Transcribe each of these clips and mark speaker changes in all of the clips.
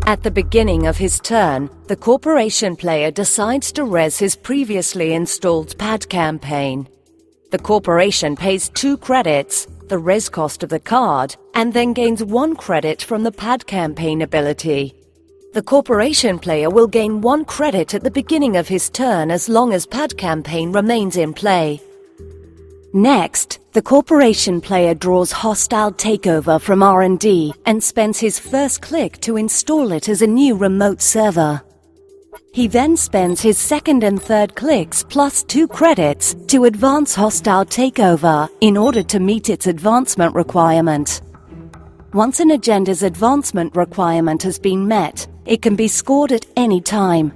Speaker 1: At the beginning of his turn, the corporation player decides to res his previously installed pad campaign. The corporation pays 2 credits, the res cost of the card, and then gains 1 credit from the pad campaign ability. The corporation player will gain 1 credit at the beginning of his turn as long as pad campaign remains in play. Next, the corporation player draws Hostile Takeover from R&D and spends his first click to install it as a new remote server. He then spends his second and third clicks plus 2 credits to advance Hostile Takeover in order to meet its advancement requirement. Once an agenda's advancement requirement has been met, it can be scored at any time.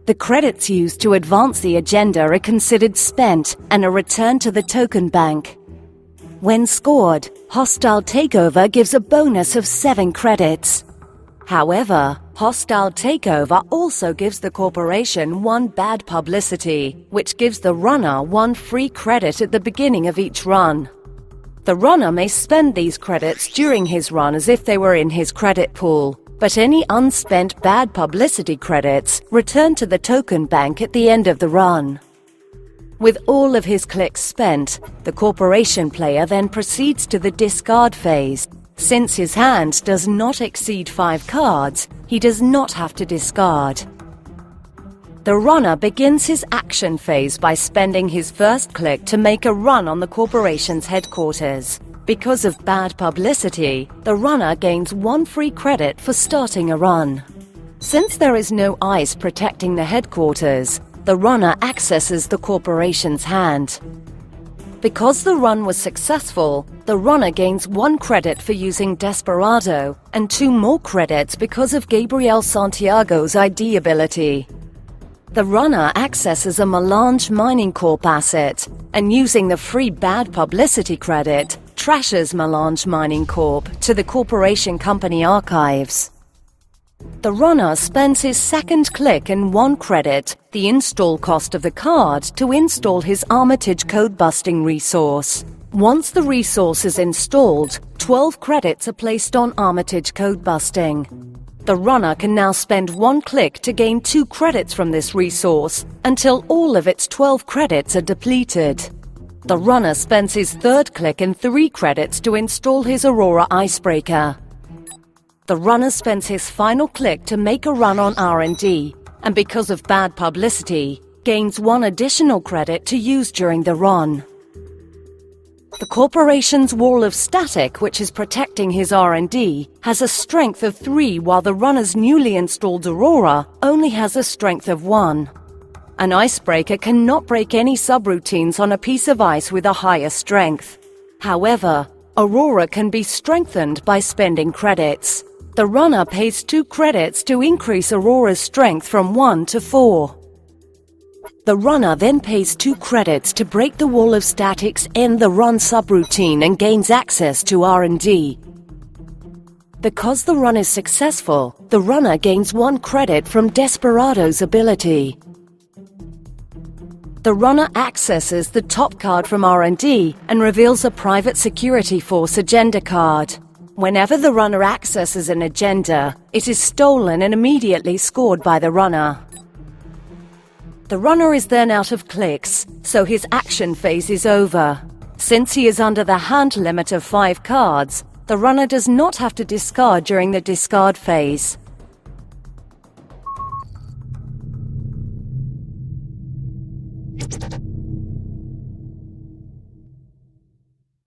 Speaker 1: The credits used to advance the agenda are considered spent and are returned to the token bank. When scored, Hostile Takeover gives a bonus of 7 credits. However, Hostile Takeover also gives the corporation 1 bad publicity, which gives the runner 1 free credit at the beginning of each run. The runner may spend these credits during his run as if they were in his credit pool, but any unspent bad publicity credits return to the token bank at the end of the run. With all of his clicks spent, the corporation player then proceeds to the discard phase. Since his hand does not exceed 5 cards, he does not have to discard. The runner begins his action phase by spending his first click to make a run on the corporation's headquarters. Because of bad publicity, the runner gains 1 free credit for starting a run. Since there is no ice protecting the headquarters, the runner accesses the corporation's hand. Because the run was successful, the runner gains 1 credit for using Desperado and 2 more credits because of Gabriel Santiago's ID ability. The runner accesses a Melange Mining Corp asset, and using the free bad publicity credit, trashes Melange Mining Corp to the corporation company archives. The runner spends his second click and 1 credit, the install cost of the card, to install his Armitage code-busting resource. Once the resource is installed, 12 credits are placed on Armitage code-busting. The runner can now spend 1 click to gain 2 credits from this resource until all of its 12 credits are depleted. The runner spends his third click and 3 credits to install his Aurora Icebreaker. The runner spends his final click to make a run on R&D, and because of bad publicity, gains 1 additional credit to use during the run. The corporation's wall of static, which is protecting his R&D, has a strength of 3, while the runner's newly installed Aurora only has a strength of 1. An icebreaker cannot break any subroutines on a piece of ice with a higher strength. However, Aurora can be strengthened by spending credits. The runner pays 2 credits to increase Aurora's strength from 1 to 4. The runner then pays 2 credits to break the wall of statics, end the run subroutine, and gains access to R&D. Because the run is successful, the runner gains 1 credit from Desperado's ability. The runner accesses the top card from R&D and reveals a Private Security Force agenda card. Whenever the runner accesses an agenda, it is stolen and immediately scored by the runner. The runner is then out of clicks, so his action phase is over. Since he is under the hand limit of 5 cards, the runner does not have to discard during the discard phase.